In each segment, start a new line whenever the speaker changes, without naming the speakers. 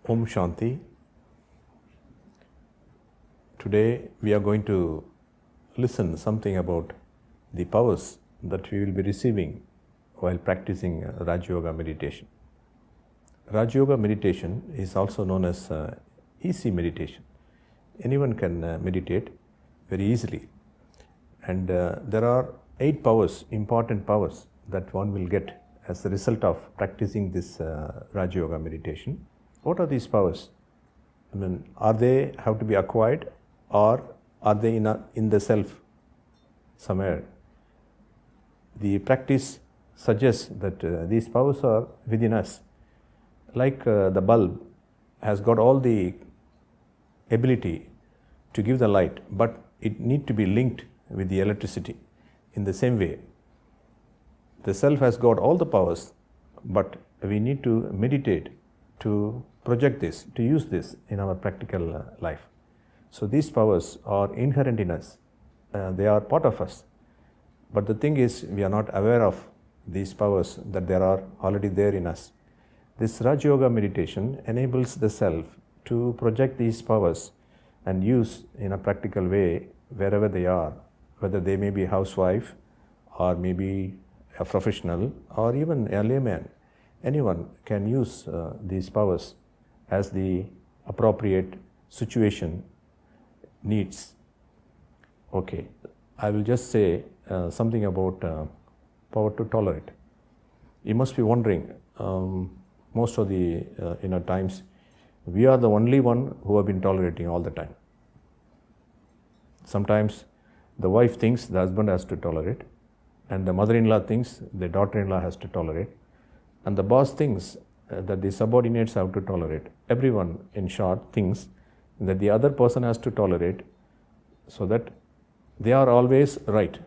Om Shanti. Today we are going to listen something about the powers that we will be receiving while practicing Raj Yoga meditation. Raj Yoga meditation is also known as easy meditation. Anyone can meditate very easily. And there are 8 powers, important powers that one will get as a result of practicing this Raj Yoga meditation. What are these powers? I mean, are they have to be acquired, or are they in the self somewhere? The practice suggests that these powers are within us. Like the bulb has got all the ability to give the light, but it needs to be linked with the electricity. In the same way, the self has got all the powers, but we need to meditate to project this, to use this in our practical life. So these powers are inherent in us. They are part of us. But the thing is, we are not aware of these powers, that they are already there in us. This Raj Yoga meditation enables the self to project these powers and use in a practical way wherever they are, whether they may be a housewife or maybe a professional or even a layman. Anyone can use these powers as the appropriate situation needs. Okay, I will just say something about power to tolerate. You must be wondering, most of the times, we are the only one who have been tolerating all the time. Sometimes the wife thinks the husband has to tolerate, and the mother-in-law thinks the daughter-in-law has to tolerate, and the boss thinks that the subordinates have to tolerate. Everyone, in short, thinks that the other person has to tolerate, so that they are always right.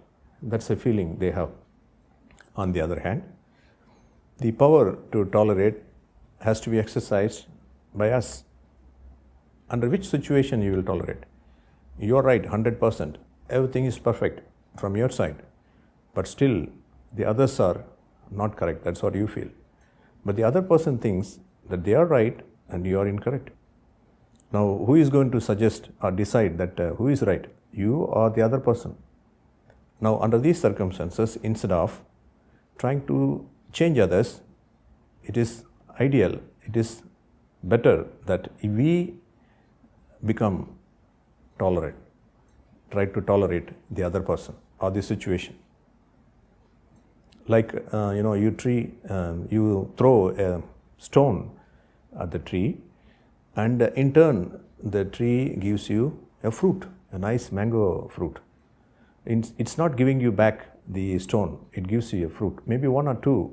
That's a feeling they have. On the other hand, the power to tolerate has to be exercised by us. Under which situation you will tolerate? You are right, 100%. Everything is perfect from your side, but still the others are not correct. That's what you feel. But the other person thinks that they are right and you are incorrect. Now, who is going to suggest or decide that who is right, you or the other person? Now, under these circumstances, instead of trying to change others, it is ideal, it is better that we become tolerant, try to tolerate the other person or the situation. Like, you throw a stone at the tree, and in turn, the tree gives you a fruit, a nice mango fruit. It's not giving you back the stone, it gives you a fruit, maybe 1 or 2,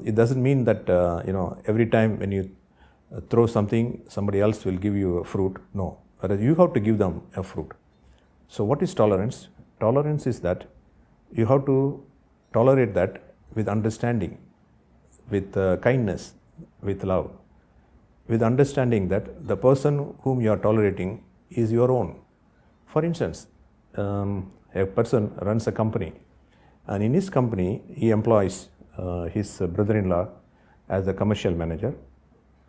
It doesn't mean that, every time when you throw something, somebody else will give you a fruit. No, whereas you have to give them a fruit. So what is tolerance? Tolerance is that you have to tolerate that with understanding, with kindness, with love, with understanding that the person whom you are tolerating is your own. For instance, a person runs a company, and in his company he employs his brother-in-law as the commercial manager,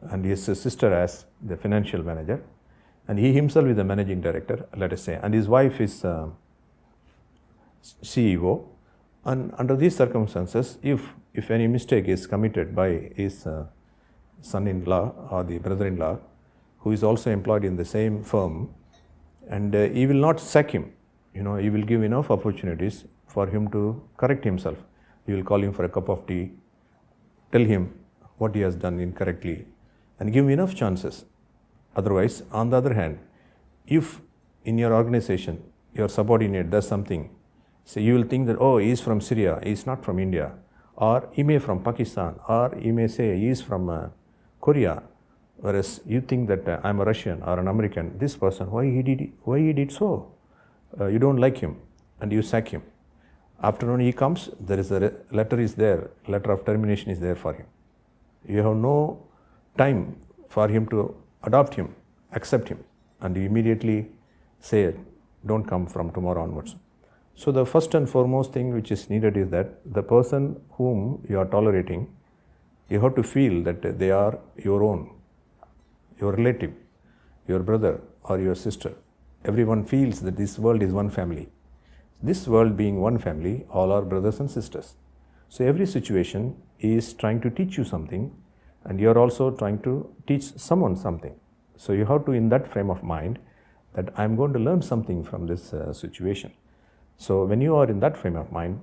and his sister as the financial manager, and he himself is the managing director, let us say, and his wife is CEO. And under these circumstances, if any mistake is committed by his son-in-law or the brother-in-law, who is also employed in the same firm, and he will not sack him, he will give enough opportunities for him to correct himself. He will call him for a cup of tea, tell him what he has done incorrectly, and give him enough chances. Otherwise, on the other hand, if in your organization your subordinate does something, so you will think that, oh, he is from Syria, he is not from India, or he may from Pakistan, or he may say he is from Korea, whereas you think that I am a Russian or an American. This person, why he did so? You don't like him, and you sack him. After when he comes, there is a letter of termination is there for him. You have no time for him to adopt him, accept him, and you immediately say, don't come from tomorrow onwards. So the first and foremost thing which is needed is that the person whom you are tolerating, you have to feel that they are your own. your relative, your brother or your sister. Everyone feels that this world is one family. This world being one family, all are brothers and sisters. So every situation is trying to teach you something, and you are also trying to teach someone something. So you have to, in that frame of mind, that I am going to learn something from this situation. So when you are in that frame of mind,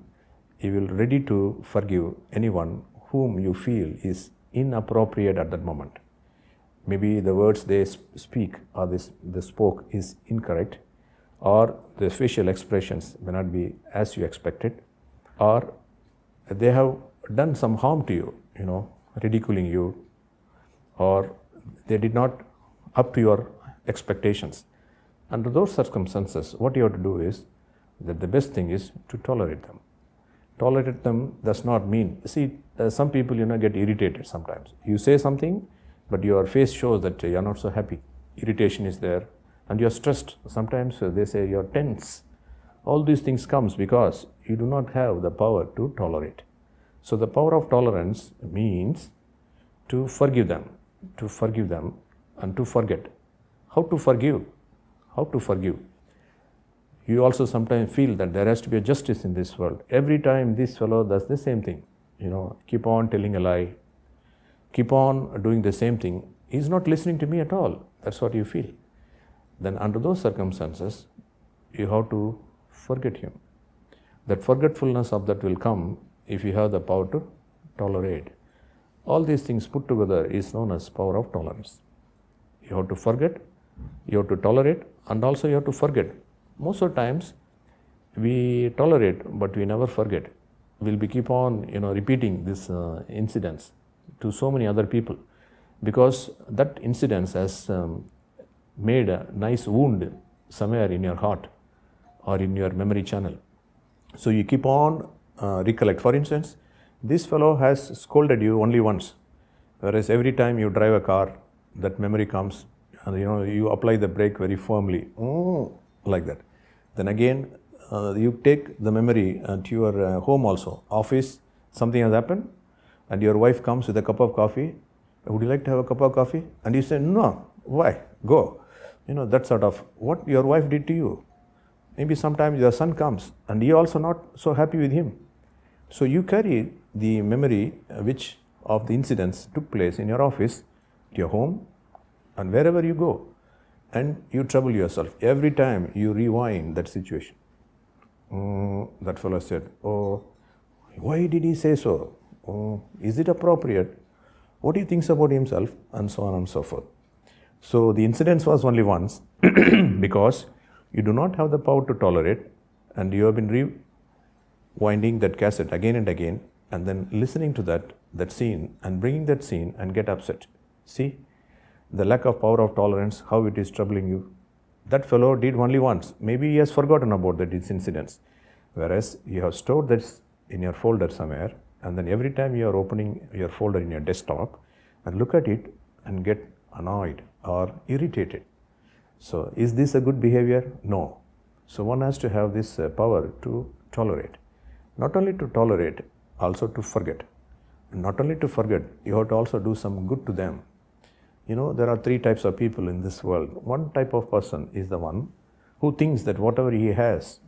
you will ready to forgive anyone whom you feel is inappropriate at that moment. Maybe the words they speak or they spoke is incorrect, or the facial expressions may not be as you expected, or they have done some harm to you, ridiculing you, or they did not up to your expectations. Under those circumstances, what you have to do is that the best thing is to tolerate them. Tolerate them does not mean, some people get irritated sometimes. You say something, but your face shows that you are not so happy. Irritation is there, and you are stressed. Sometimes they say you are tense. All these things comes because you do not have the power to tolerate. So the power of tolerance means to forgive them and to forget. How to forgive? How to forgive? You also sometimes feel that there has to be a justice in this world. Every time this fellow does the same thing, keep on telling a lie, keep on doing the same thing, he's not listening to me at all. That's what you feel. Then under those circumstances, you have to forget him. That forgetfulness of that will come if you have the power to tolerate. All these things put together is known as power of tolerance. You have to forget, you have to tolerate, and also you have to forget. Most of the times, we tolerate, but we never forget. We'll be keep on, repeating these incidents to so many other people, because that incident has made a nice wound somewhere in your heart or in your memory channel. So you keep on recollect. For instance, this fellow has scolded you only once, whereas every time you drive a car, that memory comes, and you apply the brake very firmly, like that. Then again, you take the memory to your home also, office, something has happened, and your wife comes with a cup of coffee. Would you like to have a cup of coffee? And you say, no, why? Go. That sort of what your wife did to you. Maybe sometimes your son comes, and you also not so happy with him. So you carry the memory which of the incidents took place in your office, to your home, and wherever you go. And you trouble yourself. Every time you rewind that situation. That fellow said, oh, why did he say so? Oh, is it appropriate? What he thinks about himself? And so on and so forth. So the incident was only once because you do not have the power to tolerate, and you have been rewinding that cassette again and again, and then listening to that scene and bringing that scene and get upset. See? The lack of power of tolerance, how it is troubling you. That fellow did only once. Maybe he has forgotten about these incidents. Whereas you have stored this in your folder somewhere, and then every time you are opening your folder in your desktop and look at it and get annoyed or irritated. So is this a good behavior? No. So one has to have this power to tolerate. Not only to tolerate, also to forget. And not only to forget, you have to also do some good to them. There are three types of people in this world. One type of person is the one who thinks that whatever he has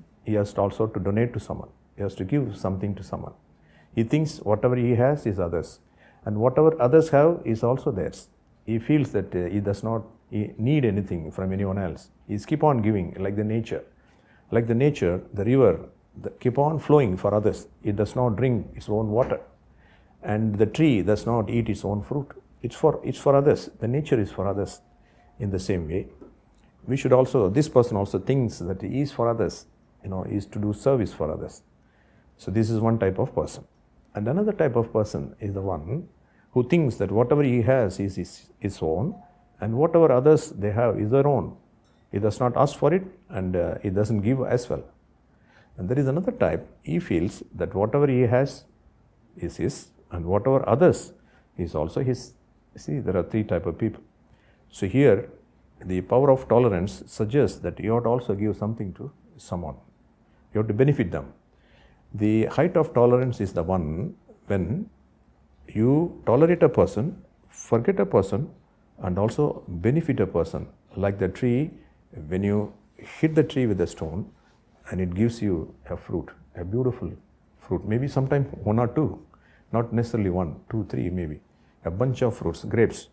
also to donate to someone. He has to give something to someone. He thinks whatever he has is others, and whatever others have is also theirs. He feels that he does not need anything from anyone else. He's keep on giving, like the nature. Like the nature, the river, keep on flowing for others. It does not drink its own water. And the tree does not eat its own fruit. It's for others. The nature is for others. In the same way, this person also thinks that he is for others, is to do service for others. So this is one type of person. And another type of person is the one who thinks that whatever he has is his own, and whatever others they have is their own. He does not ask for it, and he doesn't give as well. And there is another type. He feels that whatever he has is his, and whatever others is also his. See, there are three types of people. So here, the power of tolerance suggests that you ought to also give something to someone. You have to benefit them. The height of tolerance is the one when you tolerate a person, forget a person, and also benefit a person. Like the tree, when you hit the tree with a stone and it gives you a fruit, a beautiful fruit, maybe sometimes one or two, not necessarily one, two, three, maybe a bunch of fruits, grapes,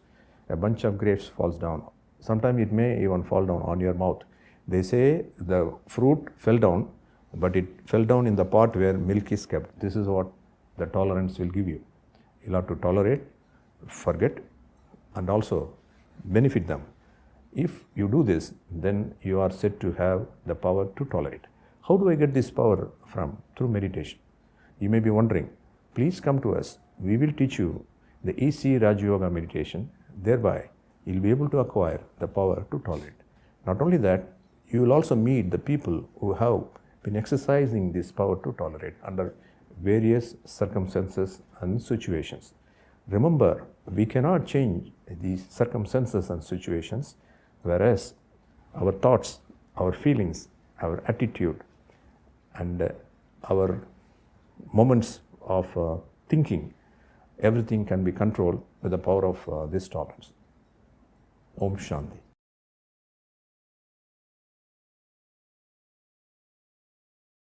a bunch of grapes falls down. Sometimes it may even fall down on your mouth. They say the fruit fell down, but it fell down in the pot where milk is kept. This is what the tolerance will give you. You'll have to tolerate, forget, and also benefit them. If you do this, then you are said to have the power to tolerate. How do I get this power from? Through meditation. You may be wondering, please come to us. We will teach you the easy Raja Yoga meditation. Thereby, you'll be able to acquire the power to tolerate. Not only that, you will also meet the people who have been exercising this power to tolerate under various circumstances and situations. Remember, we cannot change these circumstances and situations, whereas our thoughts, our feelings, our attitude, and our moments of thinking, everything can be controlled with the power of this tolerance. Om Shanti.